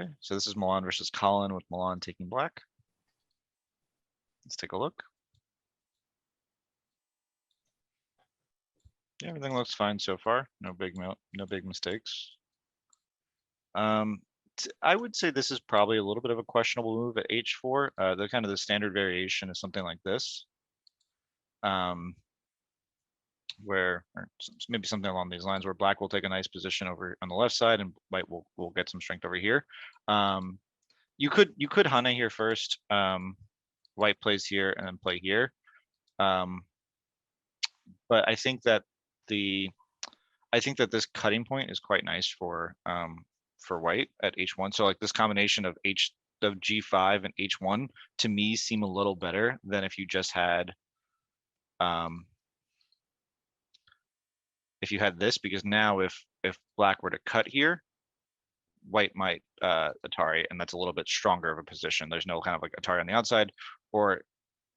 Okay, so this is Milan versus Colin with Milan taking black. Let's take a look. Yeah, everything looks fine so far. No big mistakes. I would say this is probably a little bit of a questionable move at h4. The kind of the standard variation is something like this, where or maybe something along these lines, where black will take a nice position over on the left side, and white will get some strength over here. You could Hana here first. White plays here and then play here. But I think that this cutting point is quite nice for white at h1. So like this combination of g5 and h1 to me seem a little better than if you just had this, because now if black were to cut here, white might Atari, and that's a little bit stronger of a position. There's no kind of like Atari on the outside, or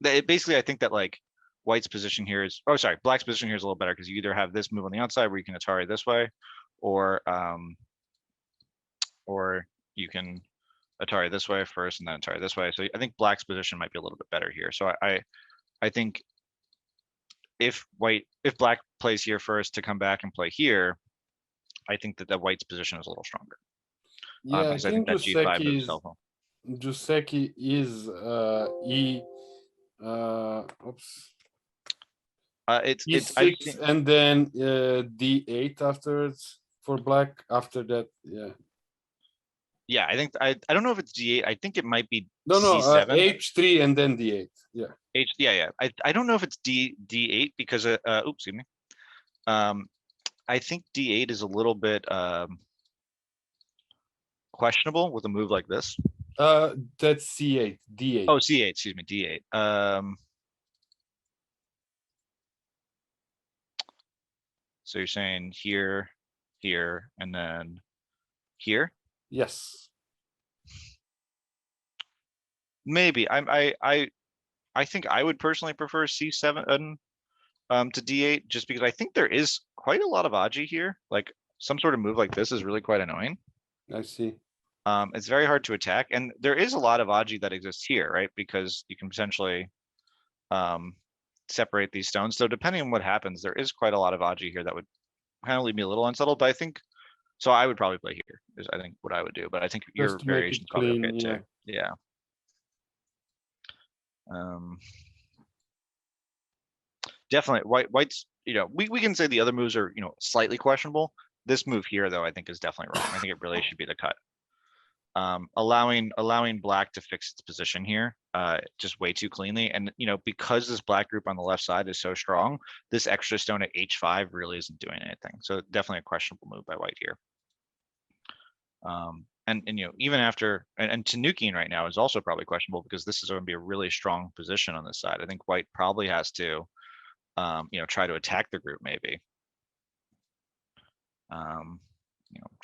basically I think that like white's position here is, oh sorry, black's position here is a little better because you either have this move on the outside where you can Atari this way, or you can Atari this way first and then Atari this way. So I think black's position might be a little bit better here. So I think if black plays here first to come back and play here, I think that white's position is a little stronger. Yeah, I think that G5 Juseki is oops. It's E6 and then D8 afterwards for black. After that, yeah. Yeah, I think I don't know if it's D8. I think it might be C7. H3 and then D8. Yeah. Yeah. I don't know if it's D8 because oops, excuse me. I think D8 is a little bit questionable with a move like this. That's C8. D8. Oh, C8. Excuse me, D8. So you're saying here, and then here? Yes. Maybe. I think I would personally prefer C7 to D8, just because I think there is quite a lot of Aji here. Like some sort of move like this is really quite annoying. I see. It's very hard to attack, and there is a lot of Aji that exists here, right? Because you can potentially separate these stones. So depending on what happens, there is quite a lot of Aji here that would kind of leave me a little unsettled. But I think so. I would probably play here. Is I think what I would do. But I think your variation is probably okay too. Yeah. Definitely white's, we can say the other moves are, slightly questionable. This move here though, I think is definitely wrong. I think it really should be the cut. Allowing black to fix its position here just way too cleanly, and because this black group on the left side is so strong, this extra stone at h5 really isn't doing anything. So definitely a questionable move by white here. And even after and Tanukiing right now is also probably questionable, because this is going to be a really strong position on this side. I think white probably has to try to attack the group, maybe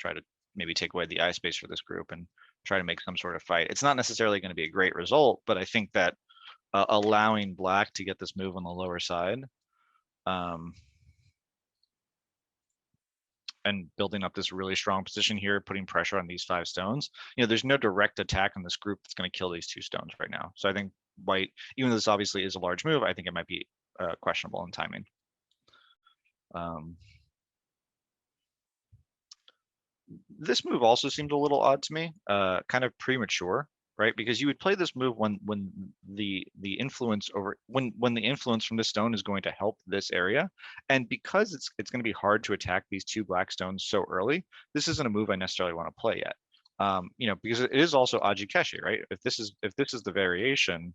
try to maybe take away the eye space for this group and try to make some sort of fight. It's not necessarily going to be a great result, but I think that allowing black to get this move on the lower side and building up this really strong position here, putting pressure on these 5 stones, there's no direct attack on this group that's going to kill these 2 stones right now. So I think white, even though this obviously is a large move, I think it might be questionable in timing. This move also seemed a little odd to me, kind of premature, right? Because you would play this move when the influence when the influence from this stone is going to help this area, and because it's going to be hard to attack these 2 black stones so early, this isn't a move I necessarily want to play yet. Because it is also Ajikeshi, right? If this is the variation,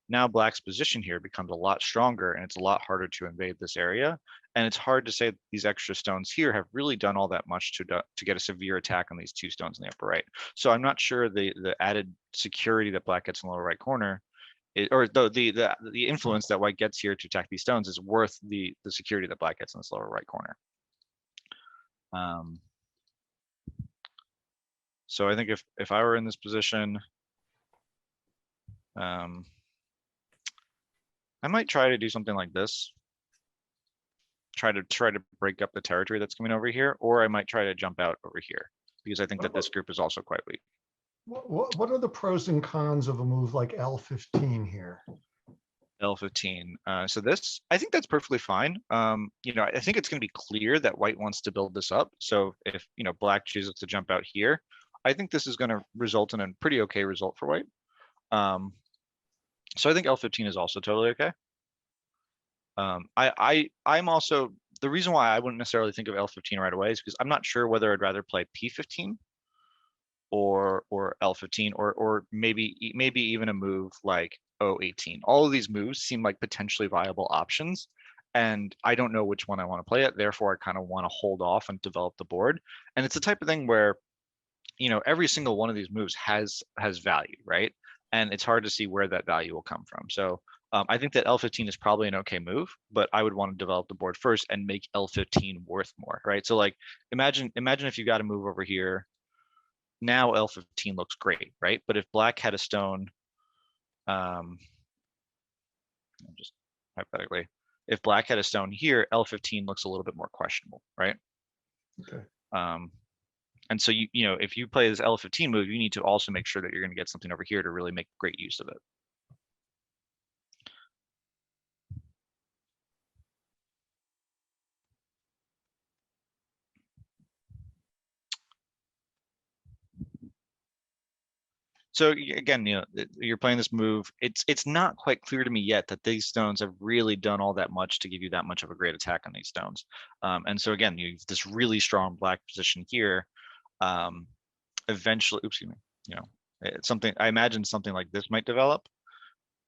now black's position here becomes a lot stronger, and it's a lot harder to invade this area. And it's hard to say these extra stones here have really done all that much to get a severe attack on these 2 stones in the upper right. So I'm not sure the added security that black gets in the lower right corner, or the influence that white gets here to attack these stones is worth the security that black gets in this lower right corner. So I think if I were in this position, I might try to do something like this. Try to break up the territory that's coming over here, or I might try to jump out over here. because I think that this group is also quite weak. What are the pros and cons of a move like L15 here? L15. So this, I think that's perfectly fine. You know, I think it's going to be clear that white wants to build this up. So if, you know, black chooses to jump out here, I think this is going to result in a pretty okay result for white. So I think L15 is also totally okay. I'm also, the reason why I wouldn't necessarily think of L15 right away is because I'm not sure whether I'd rather play P15 or L15 or maybe even a move like O18. All of these moves seem like potentially viable options, and I don't know which one I want to play at. Therefore, I kind of want to hold off and develop the board. And it's the type of thing where, you know, every single one of these moves has value, right? And it's hard to see where that value will come from. So I think that L15 is probably an okay move, but I would want to develop the board first and make L15 worth more, right? So like, imagine if you got a move over here. Now L15 looks great, right? But if black had a stone, just hypothetically, if black had a stone here, L15 looks a little bit more questionable, right? Okay. And so you know, if you play this L15 move, you need to also make sure that you're going to get something over here to really make great use of it. So again, you know, you're playing this move. It's not quite clear to me yet that these stones have really done all that much to give you that much of a great attack on these stones. And so again, you have this really strong black position here. Eventually, oops, excuse me. You know, it's something I imagine something like this might develop.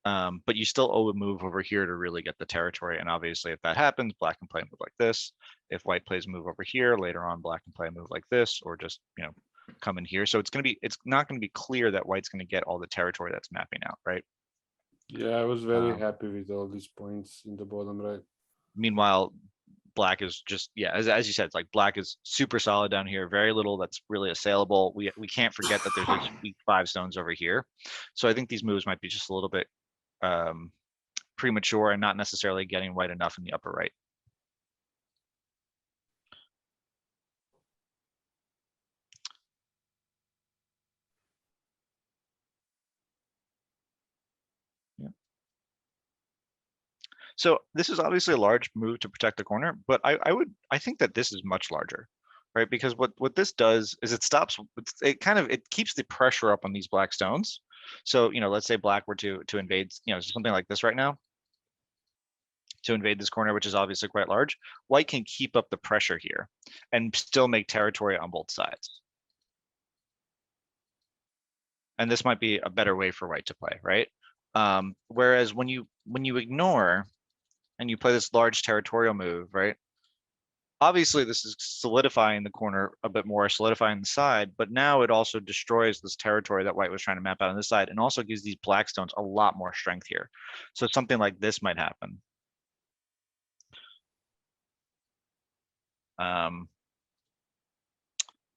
But you still owe a move over here to really get the territory. And obviously, if that happens, black can play a move like this. If white plays a move over here, later on, black can play a move like this, or just, you know, come in here. So it's not going to be clear that white's going to get all the territory that's mapping out, right? Yeah, I was very happy with all these points in the bottom right. Meanwhile, black is just, yeah, as you said, it's like black is super solid down here. Very little that's really assailable. We can't forget that there's this weak 5 stones over here. So I think these moves might be just a little bit premature and not necessarily getting white enough in the upper right. So this is obviously a large move to protect the corner, but I think that this is much larger, right? Because what this does is it stops, it keeps the pressure up on these black stones. So, you know, let's say black were to invade, you know, something like this right now, to invade this corner, which is obviously quite large. White can keep up the pressure here and still make territory on both sides. And this might be a better way for white to play, right? Whereas when you ignore and you play this large territorial move, right? Obviously, this is solidifying the corner a bit more, solidifying the side, but now it also destroys this territory that white was trying to map out on this side and also gives these black stones a lot more strength here. So something like this might happen. You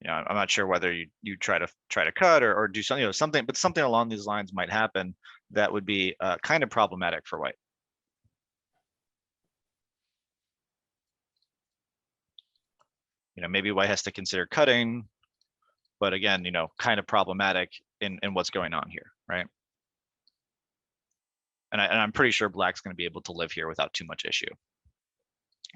know, I'm not sure whether you try to cut or do something, you know, something, but something along these lines might happen that would be kind of problematic for white. You know, maybe white has to consider cutting, but again, you know, kind of problematic in what's going on here, right? And I'm pretty sure black's going to be able to live here without too much issue.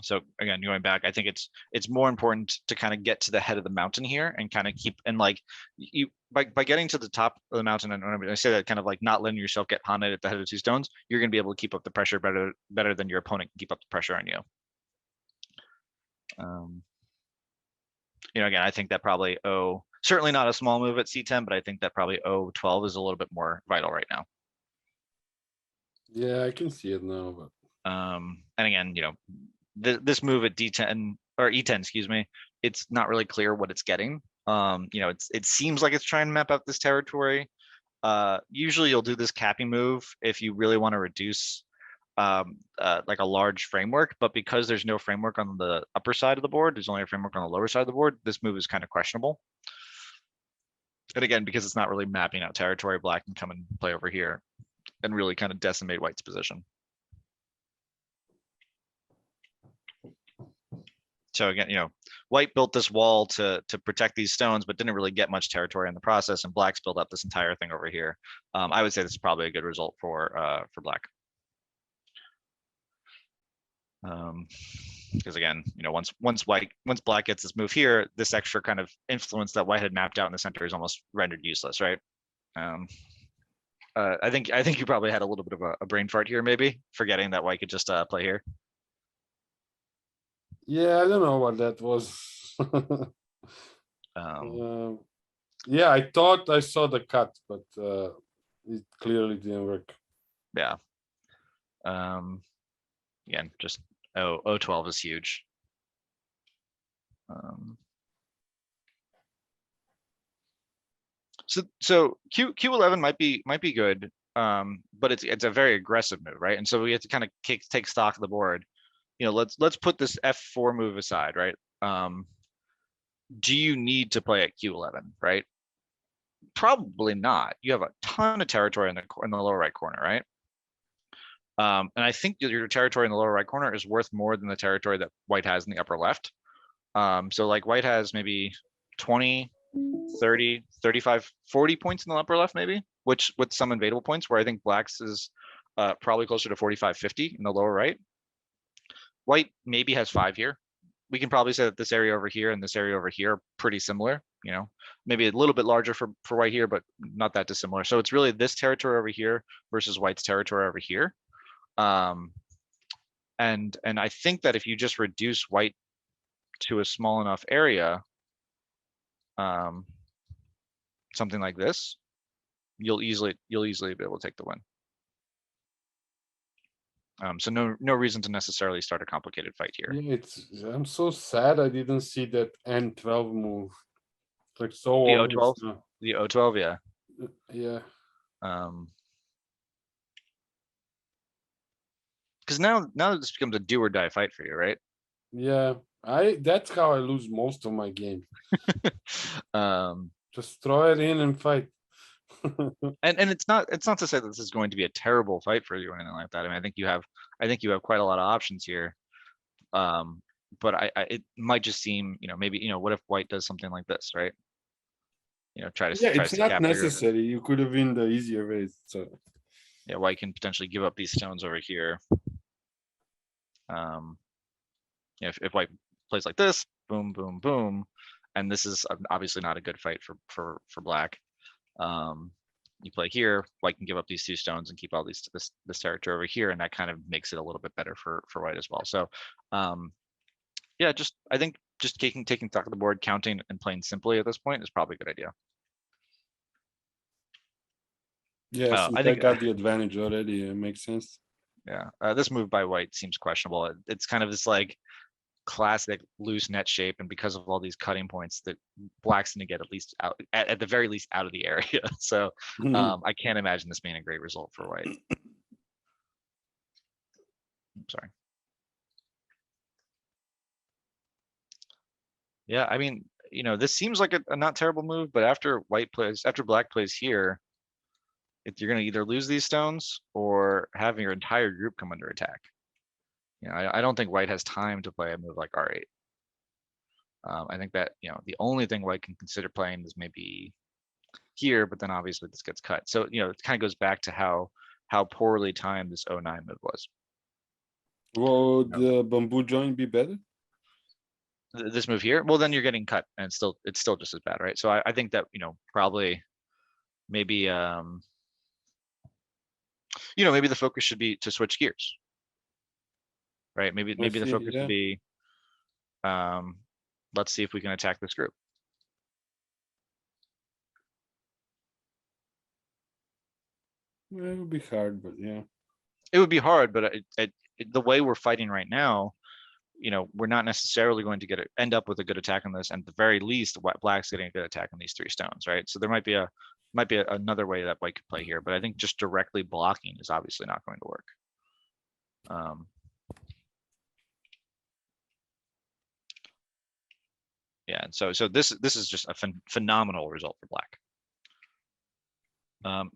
So again, going back, I think it's more important to kind of get to the head of the mountain here and kind of keep, and like you by getting to the top of the mountain, and when I say that, kind of like not letting yourself get haunted at the head of 2 stones, you're going to be able to keep up the pressure better than your opponent can keep up the pressure on you. You know, again, I think that probably certainly not a small move at C10, but I think that probably O12 is a little bit more vital right now. Yeah, I can see it now, but and again, you know, this move at D10 or E10, excuse me, it's not really clear what it's getting. You know, it seems like it's trying to map out this territory. Usually you'll do this capping move if you really want to reduce like a large framework, but because there's no framework on the upper side of the board, there's only a framework on the lower side of the board, this move is kind of questionable. And again, because it's not really mapping out territory, black can come and play over here and really kind of decimate white's position. So again, white built this wall to protect these stones, but didn't really get much territory in the process, and black's built up this entire thing over here. I would say this is probably a good result for black. Because again, once black gets this move here, this extra kind of influence that white had mapped out in the center is almost rendered useless, right? I think you probably had a little bit of a brain fart here, maybe forgetting that white could just play here. Yeah, I don't know what that was. Yeah, I thought I saw the cut, but it clearly didn't work. Yeah. Again, just O12 is huge. So Q11 might be good, but it's a very aggressive move, right? And so we have to kind of take stock of the board. Let's put this F4 move aside, right? Do you need to play at Q11, right? Probably not. You have a ton of territory in the lower right corner, right? And I think your territory in the lower right corner is worth more than the territory that white has in the upper left. So like white has maybe 20, 30, 35, 40 points in the upper left, maybe, which with some invadable points, where I think black's is probably closer to 45, 50 in the lower right. White maybe has 5 here. We can probably say that this area over here and this area over here are pretty similar, maybe a little bit larger for white here, but not that dissimilar. So it's really this territory over here versus white's territory over here. And I think that if you just reduce white to a small enough area, something like this, you'll easily be able to take the win. So no reason to necessarily start a complicated fight here. Yeah, I'm so sad I didn't see that N12 move. Like so The obvious O12, now. the O12, yeah. Yeah. Because now this becomes a do or die fight for you, right? Yeah, that's how I lose most of my game. Just throw it in and fight. And it's not to say that this is going to be a terrible fight for you or anything like that. I mean, I think you have quite a lot of options here. But it might just seem, maybe, what if white does something like this, right? Try to It's not necessary. You could have been the easier ways. So yeah, white can potentially give up these stones over here. If white plays like this, boom, boom, boom, and this is obviously not a good fight for black. You play here, white can give up these 2 stones and keep all this territory over here, and that kind of makes it a little bit better for white as well. So yeah, I think just taking stock of the board, counting and playing simply at this point is probably a good idea. Yeah, since I got the advantage already, it makes sense. Yeah, this move by white seems questionable. It's kind of this like classic loose net shape, and because of all these cutting points, that black's going to get at least out, at the very least, out of the area. So I can't imagine this being a great result for white. I'm sorry. Yeah, I mean, this seems like a not terrible move, but after black plays here, you're going to either lose these stones or have your entire group come under attack. I don't think white has time to play a move like R8. I think that, the only thing white can consider playing is maybe here, but then obviously this gets cut. So, it kind of goes back to how poorly timed this 09 move was. Would the bamboo joint be better? This move here? Well, then you're getting cut, and it's still just as bad, right? So I think that, probably maybe, maybe the focus should be to switch gears, right? Maybe the focus should be, let's see if we can attack this group. It would be hard, but yeah. It would be hard, but the way we're fighting right now, we're not necessarily going to end up with a good attack on this. And at the very least, black's getting a good attack on these 3 stones, right? So there might be another way that white could play here, but I think just directly blocking is obviously not going to work. Yeah, and so this is just a phenomenal result for black.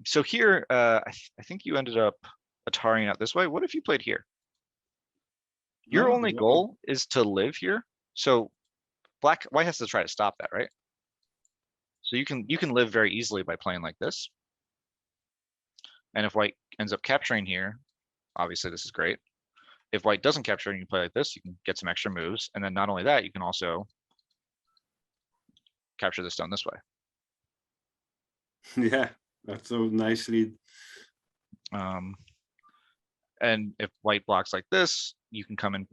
So here, I think you ended up ataring out this way. What if you played here? Your only goal is to live here, So white has to try to stop that, right? So you can live very easily by playing like this. And if white ends up capturing here, obviously this is great. If white doesn't capture and you play like this, you can get some extra moves. And then not only that, you can also capture the stone this way. Yeah, that's so nicely. And if white blocks like this, you can come in,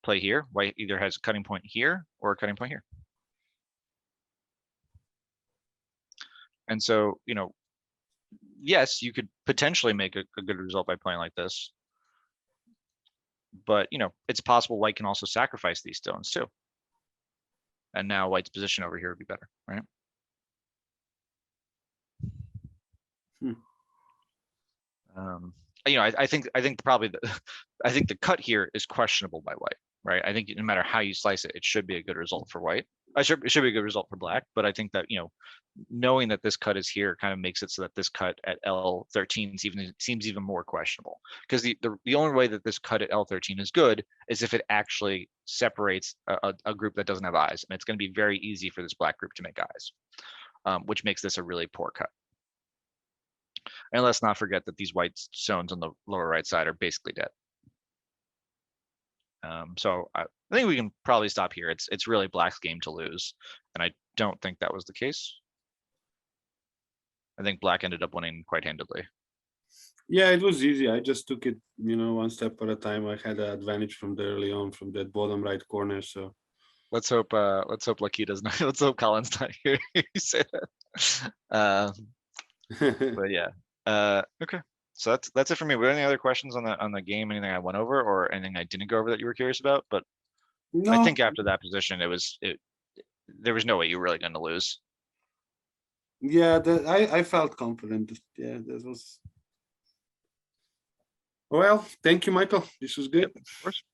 play here. White either has a cutting point here or a cutting point here. And so, yes, you could potentially make a good result by playing like this. But, it's possible white can also sacrifice these stones too. And now white's position over here would be better, right? I think probably I think the cut here is questionable by white, right? I think no matter how you slice it, it should be a good result for white. It should be a good result for black, but I think that, knowing that this cut is here kind of makes it so that this cut at L13 seems even more questionable. Because the only way that this cut at L13 is good is if it actually separates a group that doesn't have eyes. And it's going to be very easy for this black group to make eyes, which makes this a really poor cut. And let's not forget that these white stones on the lower right side are basically dead. So I think we can probably stop here. It's really black's game to lose. And I don't think that was the case. I think black ended up winning quite handedly. Yeah, it was easy. I just took it, one step at a time. I had an advantage from the early on from that bottom right corner. So Let's hope lackita's not, let's hope Colin's not here. You say that. But yeah. Okay. So that's it for me. Were there any other questions on the game? Anything I went over or anything I didn't go over that you were curious about? But no, I think after that position, there was no way you were really going to lose. yeah, I felt confident. Yeah, that was. Well, thank you, Michael. This was good. Of course.